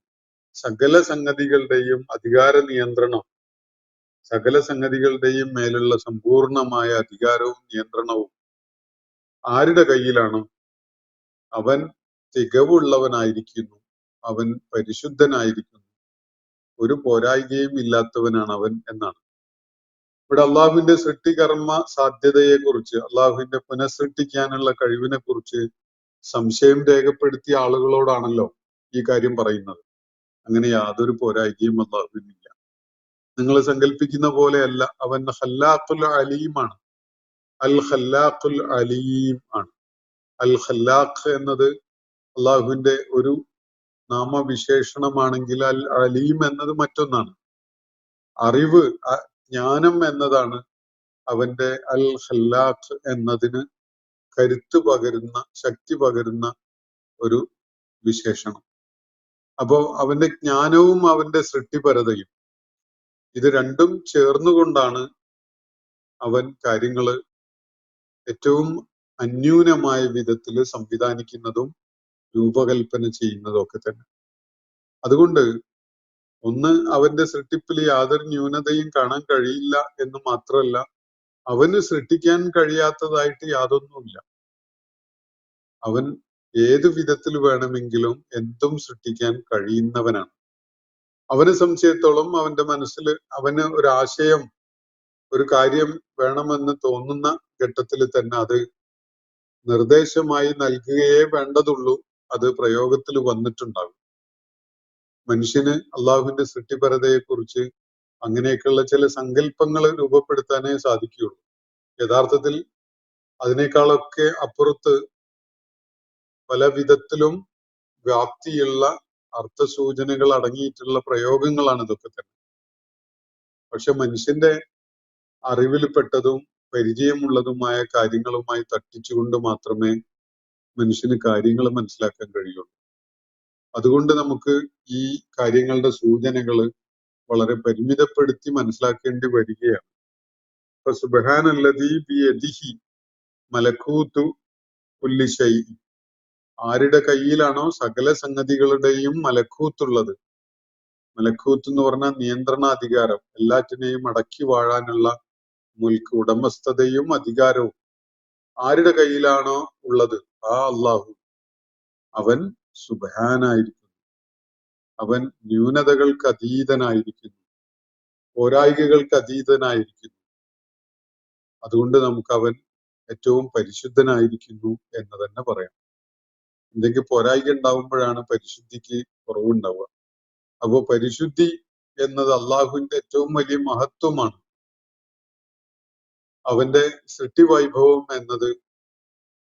സകല സംഗതികളുടെയും അധികാര നിയന്ത്രണം, സകല സംഗതികളുടെയും മേലുള്ള സമ്പൂർണമായ അധികാരവും നിയന്ത്രണവും ആരുടെ കയ്യിലാണോ അവൻ തികവുള്ളവനായിരിക്കുന്നു, അവൻ പരിശുദ്ധനായിരിക്കുന്നു, ഒരു പോരായികയും ഇല്ലാത്തവനാണ് അവൻ എന്നാണ്. ഇവിടെ അള്ളാഹുവിന്റെ സൃഷ്ടികർമ്മ സാധ്യതയെ കുറിച്ച്, അള്ളാഹുവിന്റെ പുനഃസൃഷ്ടിക്കാനുള്ള കഴിവിനെ കുറിച്ച് സംശയം രേഖപ്പെടുത്തിയ ആളുകളോടാണല്ലോ ഈ കാര്യം പറയുന്നത്. അങ്ങനെ യാതൊരു പോരായികയും അള്ളാഹുവിനില്ല. നിങ്ങൾ സങ്കല്പിക്കുന്ന പോലെയല്ല, അവൻ ഖല്ലാഖുൽ അലീമാണ്. അൽ ഖല്ലാഖുൽ അലീം ആണ്. അൽ ഖല്ലാഖ് എന്നത് അള്ളാഹുവിന്റെ ഒരു നാമവിശേഷണമാണെങ്കിൽ അൽ അലീം എന്നത് മറ്റൊന്നാണ്. അറിവ്, ജ്ഞാനം എന്നതാണ് അവന്റെ അൽ ഖല്ലാഖ് എന്നതിന് കരുത്ത് പകരുന്ന, ശക്തി പകരുന്ന ഒരു വിശേഷണം. അപ്പോ അവന്റെ ജ്ഞാനവും അവന്റെ സൃഷ്ടിപരതയും ഇത് രണ്ടും ചേർന്നുകൊണ്ടാണ് അവൻ കാര്യങ്ങള് ഏറ്റവും അന്യൂനമായ വിധത്തിൽ സംവിധാനിക്കുന്നതും രൂപകൽപ്പന ചെയ്യുന്നതും ഒക്കെ തന്നെ. അതുകൊണ്ട് ഒന്ന്, അവന്റെ സൃഷ്ടിപ്പിൽ യാതൊരു ന്യൂനതയും കാണാൻ കഴിയില്ല എന്ന് മാത്രമല്ല, അവന് സൃഷ്ടിക്കാൻ കഴിയാത്തതായിട്ട് യാതൊന്നുമില്ല. അവൻ ഏതു വിധത്തിൽ വേണമെങ്കിലും എന്തും സൃഷ്ടിക്കാൻ കഴിയുന്നവനാണ്. അവനെ സംബന്ധിച്ചിടത്തോളം അവന്റെ മനസ്സിൽ അവന് ഒരു ആശയം, ഒരു കാര്യം വേണമെന്ന് തോന്നുന്ന ഘട്ടത്തിൽ തന്നെ അത് നിർദ്ദേശമായി നൽകുകയേ വേണ്ടതുള്ളൂ, അത് പ്രയോഗത്തിൽ വന്നിട്ടുണ്ടാകും. മനുഷ്യന് അള്ളാഹുവിന്റെ സൃഷ്ടിപരതയെ കുറിച്ച് അങ്ങനെയൊക്കെയുള്ള ചില സങ്കല്പങ്ങൾ രൂപപ്പെടുത്താനേ സാധിക്കുകയുള്ളൂ. യഥാർത്ഥത്തിൽ അതിനേക്കാളൊക്കെ അപ്പുറത്ത് പല വിധത്തിലും വ്യാപ്തിയുള്ള അർത്ഥസൂചനകൾ അടങ്ങിയിട്ടുള്ള പ്രയോഗങ്ങളാണ് ഇതൊക്കെ തന്നെ. പക്ഷെ മനുഷ്യന്റെ അറിവിൽപ്പെട്ടതും പരിചയമുള്ളതുമായ കാര്യങ്ങളുമായി തട്ടിച്ചുകൊണ്ട് മാത്രമേ മനുഷ്യന് കാര്യങ്ങൾ മനസ്സിലാക്കാൻ കഴിയുള്ളൂ. അതുകൊണ്ട് നമുക്ക് ഈ കാര്യങ്ങളുടെ സൂചനകൾ വളരെ പരിമിതപ്പെടുത്തി മനസ്സിലാക്കേണ്ടി വരികയാണ്. ഇപ്പൊ സുബ്ഹാനല്ലദീ ബിയദിഹി മലക്കൂത്തു കുല്ലി ശൈഇൻ, ആരുടെ കയ്യിലാണോ സകല സംഗതികളുടെയും മലക്കൂത്തുള്ളത്. മലക്കൂത്ത് എന്ന് പറഞ്ഞാൽ നിയന്ത്രണാധികാരം, എല്ലാറ്റിനെയും അടക്കി വാഴാനുള്ള മുൽക്ക്, ഉടമസ്ഥതയും അധികാരവും ആരുടെ കയ്യിലാണോ ഉള്ളത് ആ അള്ളാഹു, അവൻ സുബ്ഹാനായിരിക്കുന്നു, അവൻ ന്യൂനതകൾക്ക് അതീതനായിരിക്കുന്നു, പോരായികകൾക്ക് അതീതനായിരിക്കുന്നു. അതുകൊണ്ട് നമുക്ക് അവൻ ഏറ്റവും പരിശുദ്ധനായിരിക്കുന്നു എന്ന് തന്നെ പറയാം. എന്തെങ്കിലും പോരായിക ഉണ്ടാവുമ്പോഴാണ് പരിശുദ്ധിക്ക് കുറവുണ്ടാവുക. അപ്പോ പരിശുദ്ധി എന്നത് അള്ളാഹുവിന്റെ ഏറ്റവും വലിയ മഹത്വമാണ്. അവന്റെ സൃഷ്ടിവൈഭവം എന്നത്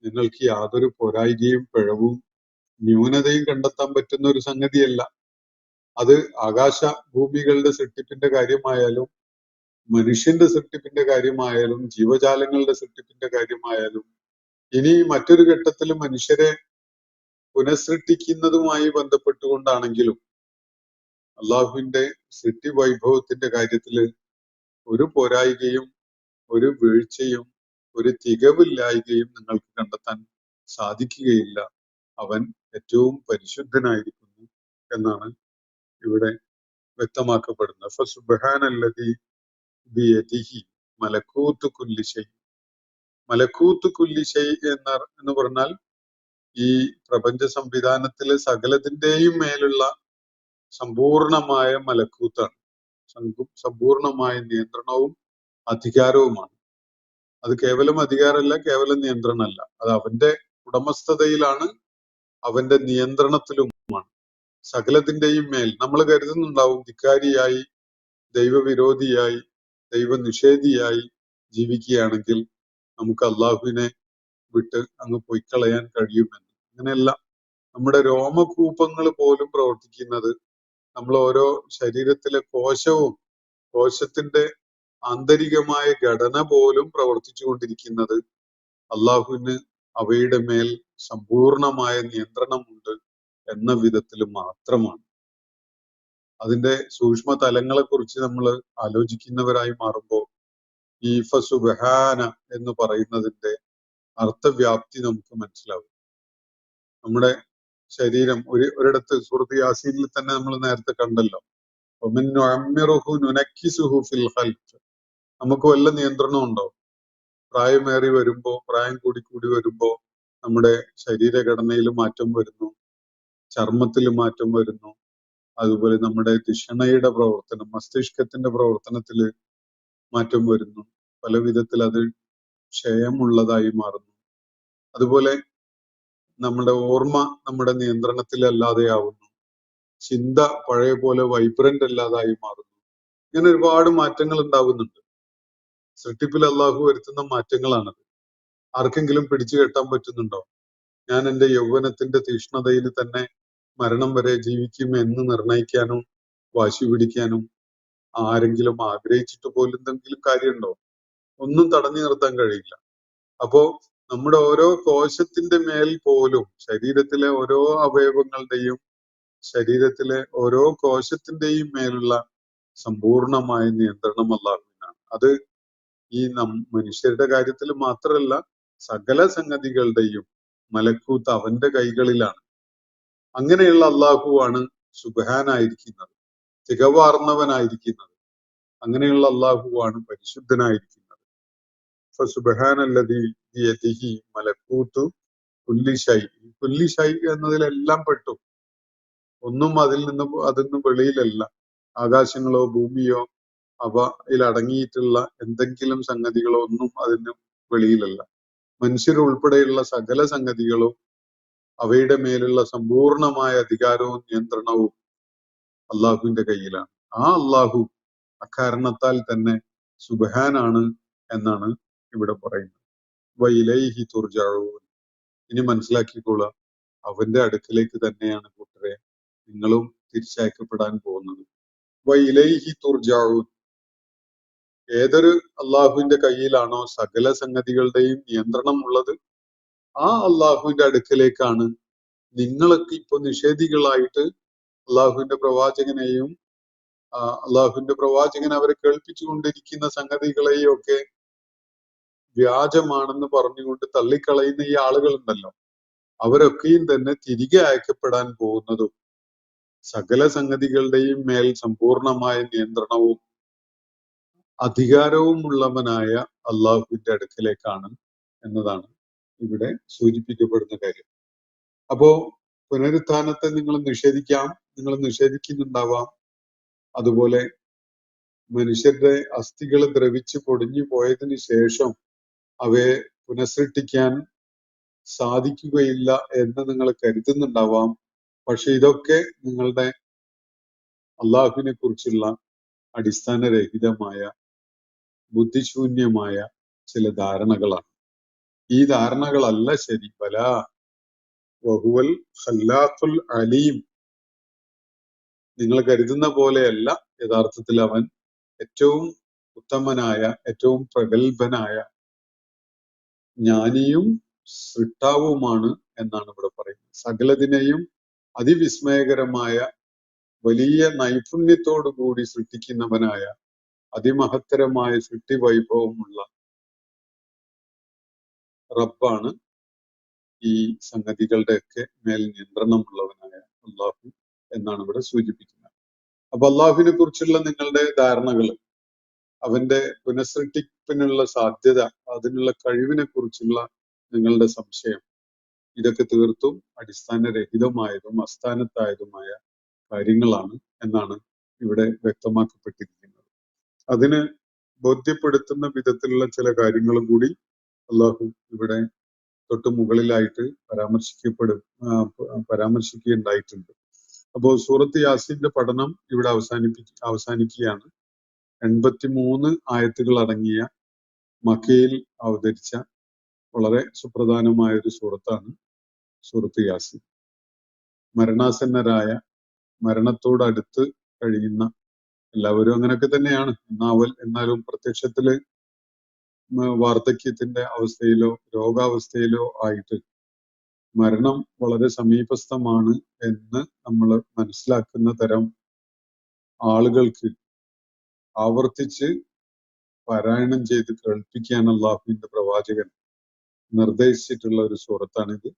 നിങ്ങൾക്ക് യാതൊരു പോരായികയും പിഴവും ന്യൂനതയും കണ്ടെത്താൻ പറ്റുന്ന ഒരു സംഗതിയല്ല. അത് ആകാശ ഭൂമികളുടെ സൃഷ്ടിപ്പിന്റെ കാര്യമായാലും, മനുഷ്യന്റെ സൃഷ്ടിപ്പിന്റെ കാര്യമായാലും, ജീവജാലങ്ങളുടെ സൃഷ്ടിപ്പിന്റെ കാര്യമായാലും, ഇനി മറ്റൊരു ഘട്ടത്തിൽ മനുഷ്യരെ പുനഃസൃഷ്ടിക്കുന്നതുമായി ബന്ധപ്പെട്ടുകൊണ്ടാണെങ്കിലും അള്ളാഹുവിന്റെ സൃഷ്ടി വൈഭവത്തിന്റെ കാര്യത്തിൽ ഒരു പോരായികയും ഒരു വീഴ്ചയും ഒരു തികവില്ലായ്കയും നിങ്ങൾക്ക് കണ്ടെത്താൻ സാധിക്കുകയില്ല. അവൻ ഏറ്റവും പരിശുദ്ധനായിരിക്കുന്നു എന്നാണ് ഇവിടെ വ്യക്തമാക്കപ്പെടുന്നത്. ഫസുബ്ഹാനല്ലദീ ബിയദിഹി മലക്കൂത്തു കുല്ലി ശൈ. മലക്കൂത്തു കുല്ലി ശൈ എന്ന് പറഞ്ഞാൽ ഈ പ്രപഞ്ച സംവിധാനത്തിലെ സകലതിന്റെയും മേലുള്ള സമ്പൂർണമായ മലക്കൂത്താണ്, സമ്പൂർണമായ നിയന്ത്രണവും അധികാരവുമാണ്. അത് കേവലം അധികാരമല്ല, കേവലം നിയന്ത്രണമല്ല, അത് അവന്റെ ഉടമസ്ഥതയിലാണ്, അവന്റെ നിയന്ത്രണത്തിലുമാണ്. സകലത്തിന്റെയും മേൽ നമ്മൾ കരുതുന്നുണ്ടാവും ധിക്കാരിയായി, ദൈവവിരോധിയായി, ദൈവനിഷേധിയായി ജീവിക്കുകയാണെങ്കിൽ നമുക്ക് അള്ളാഹുവിനെ വിട്ട് അങ്ങ് പൊയ്ക്കളയാൻ കഴിയുമെന്ന്. അങ്ങനെയല്ല, നമ്മുടെ രോമകൂപങ്ങൾ പോലും പ്രവർത്തിക്കുന്നത്, നമ്മൾ ഓരോ ശരീരത്തിലെ കോശത്തിന്റെ ആന്തരികമായ ഘടന പോലും പ്രവർത്തിച്ചു കൊണ്ടിരിക്കുന്നത് അള്ളാഹുവിന് അവയുടെ മേൽ സമ്പൂർണമായ നിയന്ത്രണമുണ്ട് എന്ന വിധത്തിൽ മാത്രമാണ്. അതിന്റെ സൂക്ഷ്മ തലങ്ങളെ കുറിച്ച് നമ്മൾ ആലോചിക്കുന്നവരായി മാറുമ്പോൾ ഈ ഫസുബ്ഹാന എന്ന് പറയുന്നതിന്റെ അർത്ഥവ്യാപ്തി നമുക്ക് മനസ്സിലാവും. നമ്മുടെ ശരീരം ഒരിടത്ത് സൂറത്ത് യാസീനിൽ തന്നെ നമ്മൾ നേരത്തെ കണ്ടല്ലോ, നമുക്ക് വല്ല നിയന്ത്രണം ഉണ്ടോ? പ്രായമേറി വരുമ്പോ, പ്രായം കൂടി വരുമ്പോ നമ്മുടെ ശരീരഘടനയിൽ മാറ്റം വരുന്നു, ചർമ്മത്തിൽ മാറ്റം വരുന്നു, അതുപോലെ നമ്മുടെ തിഷണയുടെ പ്രവർത്തനം, മസ്തിഷ്കത്തിന്റെ പ്രവർത്തനത്തിൽ മാറ്റം വരുന്നു, പല വിധത്തിൽ അത് ക്ഷയമുള്ളതായി മാറുന്നു. അതുപോലെ നമ്മുടെ ഓർമ്മ നമ്മുടെ നിയന്ത്രണത്തിലല്ലാതെയാവുന്നു, ചിന്ത പഴയ പോലെ വൈബ്രന്റ് അല്ലാതായി മാറുന്നു. ഇങ്ങനെ ഒരുപാട് മാറ്റങ്ങൾ ഉണ്ടാവുന്നുണ്ട്. സൃഷ്ടിപ്പിൽ അള്ളാഹു വരുത്തുന്ന മാറ്റങ്ങളാണത്. ആർക്കെങ്കിലും പിടിച്ചു കെട്ടാൻ പറ്റുന്നുണ്ടോ? ഞാൻ എൻ്റെ യൗവനത്തിന്റെ തീഷ്ണതയിൽ തന്നെ മരണം വരെ ജീവിക്കും എന്ന് നിർണയിക്കാനും വാശി പിടിക്കാനും ആരെങ്കിലും ആഗ്രഹിച്ചിട്ട് പോലും എന്തെങ്കിലും കാര്യമുണ്ടോ? ഒന്നും തടഞ്ഞു നിർത്താൻ കഴിയില്ല. അപ്പോ നമ്മുടെ ഓരോ കോശത്തിന്റെ മേൽ പോലും, ശരീരത്തിലെ ഓരോ അവയവങ്ങളുടെയും, ശരീരത്തിലെ ഓരോ കോശത്തിന്റെയും മേലുള്ള സമ്പൂർണമായ നിയന്ത്രണം അല്ലാഹുവിനാണ്. അത് ഈ മനുഷ്യരുടെ കാര്യത്തിൽ മാത്രമല്ല, സകല സംഗതികളുടെയും മലക്കൂത്ത് അവന്റെ കൈകളിലാണ്. അങ്ങനെയുള്ള അള്ളാഹുവാണ് സുബ്ഹാനായിരിക്കുന്നത്, തികവാർന്നവനായിരിക്കുന്നത്. അങ്ങനെയുള്ള അള്ളാഹുവാണ് പരിശുദ്ധനായിരിക്കുന്നത്. ഫസുബ്ഹാനല്ലദീ ബിയദിഹി മലക്കൂത്തു കുല്ലി ശൈ. കുല്ലി ശൈ എന്നതിലെല്ലാം പെട്ടു. ഒന്നും അതിൽ നിന്ന് വെളിയിലല്ല. ആകാശങ്ങളോ ഭൂമിയോ അവയിൽ അടങ്ങിയിട്ടുള്ള എന്തെങ്കിലും സംഗതികളോ ഒന്നും അതിന് വെളിയിലല്ല. മനുഷ്യരുൾപ്പെടെയുള്ള സകല സംഗതികളും അവയുടെ മേലുള്ള സമ്പൂർണമായ അധികാരവും നിയന്ത്രണവും അള്ളാഹുവിന്റെ കയ്യിലാണ്. ആ അള്ളാഹു അക്കാരണത്താൽ തന്നെ സുബ്ഹാനാണ് എന്നാണ് ഇവിടെ പറയുന്നത്. വഇലൈഹി തുർജഊൻ. ഇനി മനസ്സിലാക്കിക്കോളുക, അവന്റെ അടുക്കിലേക്ക് തന്നെയാണ് കൂട്ടരെ നിങ്ങളും തിരിച്ചയക്കപ്പെടാൻ പോകുന്നത്. വഇലൈഹി തുർജഊൻ. ഏതൊരു അള്ളാഹുവിന്റെ കയ്യിലാണോ സകല സംഗതികളുടെയും നിയന്ത്രണം ഉള്ളത്, ആ അള്ളാഹുവിന്റെ അടുക്കലേക്കാണ് നിങ്ങളൊക്കെ ഇപ്പൊ നിഷേധികളായിട്ട് അള്ളാഹുവിന്റെ പ്രവാചകനെയും അള്ളാഹുവിന്റെ പ്രവാചകൻ അവരെ കേൾപ്പിച്ചുകൊണ്ടിരിക്കുന്ന സംഗതികളെയും ഒക്കെ വ്യാജമാണെന്ന് പറഞ്ഞുകൊണ്ട് തള്ളിക്കളയുന്ന ഈ ആളുകളുണ്ടല്ലോ, അവരൊക്കെയും തന്നെ തിരികെ അയക്കപ്പെടാൻ പോകുന്നതും സകല സംഗതികളുടെയും മേൽ സമ്പൂർണമായ നിയന്ത്രണവും അധികാരവും ഉള്ളവനായ അള്ളാഹുവിന്റെ അടുക്കലേക്കാണ് എന്നതാണ് ഇവിടെ സൂചിപ്പിക്കപ്പെടുന്ന കാര്യം. അപ്പോ പുനരുത്ഥാനത്തെ നിങ്ങൾ നിഷേധിക്കുന്നുണ്ടാവാം. അതുപോലെ മനുഷ്യരുടെ അസ്ഥികൾ ദ്രവിച്ച് പൊടിഞ്ഞു പോയതിനു ശേഷം അവയെ പുനഃസൃഷ്ടിക്കാൻ സാധിക്കുകയില്ല എന്ന് നിങ്ങൾ കരുതുന്നുണ്ടാവാം. പക്ഷെ ഇതൊക്കെ നിങ്ങളുടെ അള്ളാഹുവിനെ കുറിച്ചുള്ള അടിസ്ഥാനരഹിതമായ ബുദ്ധിശൂന്യമായ ചില ധാരണകളാണ്. ഈ ധാരണകളല്ല ശരി. ബലാ വഹുവൽ ഖല്ലാഖുൽ അലീം. നിങ്ങൾ കരുതുന്ന പോലെയല്ല യഥാർത്ഥത്തിൽ അവൻ ഏറ്റവും ഉത്തമനായ, ഏറ്റവും പ്രഗത്ഭനായ ജ്ഞാനിയും സൃഷ്ടാവുമാണ് എന്നാണ് ഇവിടെ പറയുന്നത്. സകലതിനെയും അതിവിസ്മയകരമായ വലിയ നൈപുണ്യത്തോടു കൂടി സൃഷ്ടിക്കുന്നവനായ, അതിമഹത്തരമായ സൃഷ്ടി വൈഭവമുള്ള റബ്ബാണ് ഈ സംഗതികളുടെയൊക്കെ മേൽ നിയന്ത്രണമുള്ളവനായ അള്ളാഹു എന്നാണ് ഇവിടെ സൂചിപ്പിക്കുന്നത്. അപ്പൊ അള്ളാഹുവിനെ കുറിച്ചുള്ള നിങ്ങളുടെ ധാരണകൾ, അവന്റെ പുനഃസൃഷ്ടിപ്പിനുള്ള സാധ്യത, അതിനുള്ള കഴിവിനെ കുറിച്ചുള്ള നിങ്ങളുടെ സംശയം, ഇതൊക്കെ തീർത്തും അടിസ്ഥാനരഹിതമായതും അസ്ഥാനത്തായതുമായ കാര്യങ്ങളാണ് എന്നാണ് ഇവിടെ വ്യക്തമാക്കപ്പെട്ടിരിക്കുന്നത്. അതിന് ബോധ്യപ്പെടുത്തുന്ന വിധത്തിലുള്ള ചില കാര്യങ്ങളും കൂടി അള്ളാഹു ഇവിടെ തൊട്ട് മുകളിലായിട്ട് പരാമർശിക്കുകയുണ്ടായിട്ടുണ്ട്. അപ്പോൾ സൂറത്ത് യാസീന്റെ പഠനം ഇവിടെ അവസാനിക്കുകയാണ്. 83 ആയത്തുകൾ അടങ്ങിയ മക്കയിൽ അവതരിച്ച വളരെ സുപ്രധാനമായ ഒരു സൂറത്താണ് സൂറത്ത് യാസീൻ. മരണാസന്നരായ, മരണത്തോടടുത്ത് കഴിയുന്ന എല്ലാവരും അങ്ങനെയൊക്കെ തന്നെയാണ്. എന്നാലും പ്രത്യക്ഷത്തില് വാർദ്ധക്യത്തിന്റെ അവസ്ഥയിലോ രോഗാവസ്ഥയിലോ ആയിട്ട് മരണം വളരെ സമീപസ്ഥമാണ് എന്ന് നമ്മൾ മനസ്സിലാക്കുന്ന തരം ആളുകൾക്ക് ആവർത്തിച്ച് പാരായണം ചെയ്ത് കേൾപ്പിക്കാൻ അള്ളാഹുവിന്റെ പ്രവാചകൻ നിർദ്ദേശിച്ചിട്ടുള്ള ഒരു സൂറത്താണിത്.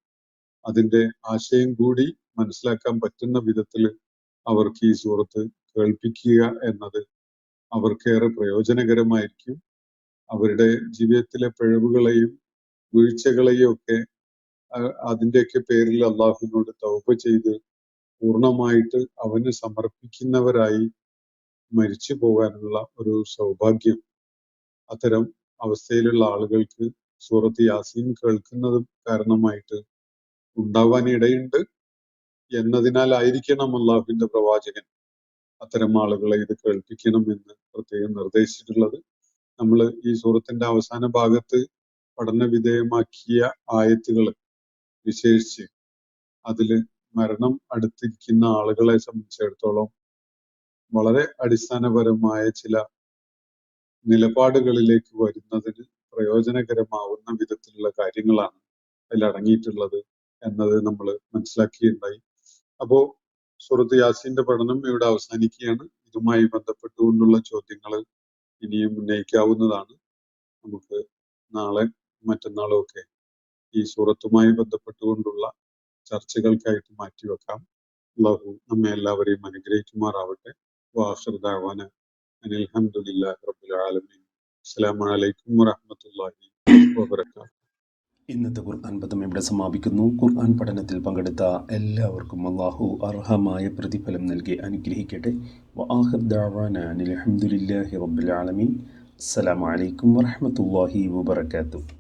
അതിന്റെ ആശയം കൂടി മനസ്സിലാക്കാൻ പറ്റുന്ന വിധത്തിൽ അവർക്ക് ഈ സൂറത്ത് കേൾപ്പിക്കുക എന്നത് അവർക്കേറെ പ്രയോജനകരമായിരിക്കും. അവരുടെ ജീവിതത്തിലെ പിഴവുകളെയും വീഴ്ചകളെയും ഒക്കെ അതിന്റെയൊക്കെ പേരിൽ അള്ളാഹുവിനോട് തൗബ ചെയ്ത് പൂർണ്ണമായിട്ട് അവന് സമർപ്പിക്കുന്നവരായി മരിച്ചു പോകാനുള്ള ഒരു സൗഭാഗ്യം അത്തരം അവസ്ഥയിലുള്ള ആളുകൾക്ക് സൂറത്ത് യാസീൻ കേൾക്കുന്നത് കാരണമായിട്ട് ഉണ്ടാവാനിടയുണ്ട് എന്നതിനാലായിരിക്കണം അള്ളാഹുവിന്റെ പ്രവാചകൻ അത്തരം ആളുകളെ ഇത് കേൾപ്പിക്കണമെന്ന് പ്രത്യേകം നിർദ്ദേശിച്ചിട്ടുള്ളത്. നമ്മൾ ഈ സൂറത്തിന്റെ അവസാന ഭാഗത്ത് പഠന വിധേയമാക്കിയ ആയത്തുകൾ വിശേഷിച്ച് അതില് മരണം അടുത്തിരിക്കുന്ന ആളുകളെ സംബന്ധിച്ചിടത്തോളം വളരെ അടിസ്ഥാനപരമായ ചില നിലപാടുകളിലേക്ക് വരുന്നതിന് പ്രയോജനകരമാവുന്ന വിധത്തിലുള്ള കാര്യങ്ങളാണ് അതിൽ അടങ്ങിയിട്ടുള്ളത് എന്നത് നമ്മൾ മനസ്സിലാക്കിയിട്ടുണ്ടായി. അപ്പോ സൂറത്ത് യാസീന്റെ പഠനം ഇവിടെ അവസാനിക്കുകയാണ്. ഇതുമായി ബന്ധപ്പെട്ടുകൊണ്ടുള്ള ചോദ്യങ്ങൾ ഇനിയും ഉന്നയിക്കാവുന്നതാണ്. നമുക്ക് നാളെ മറ്റന്നാളും ഒക്കെ ഈ സൂറത്തുമായി ബന്ധപ്പെട്ടുകൊണ്ടുള്ള ചർച്ചകൾക്കായിട്ട് മാറ്റിവെക്കാം. അല്ലാഹു നമ്മെ എല്ലാവരെയും അനുഗ്രഹിക്കുമാറാവട്ടെ. വാഖിർ ദഅവാന അനിൽ ഹംദുലില്ലാഹി റബ്ബിൽ ആലമീൻ. അസ്സലാമു അലൈക്കും വറഹ്മത്തുള്ളാഹി വബറകാതുഹു. ഇന്നത്തെ ഖുർആൻ പദം ഇവിടെ സമാപിക്കുന്നു. ഖുർആൻ പഠനത്തിൽ പങ്കെടുത്ത എല്ലാവർക്കും അല്ലാഹു അർഹമായ പ്രതിഫലം നൽകി അനുഗ്രഹിക്കട്ടെ. വആഖിർ ദഅവാന അനിൽ ഹംദുലില്ലാഹി റബ്ബിൽ ആലമീൻ. അസ്സലാമു അലൈക്കും വറഹ്മത്തുള്ളാഹി വബറകാതുഹു.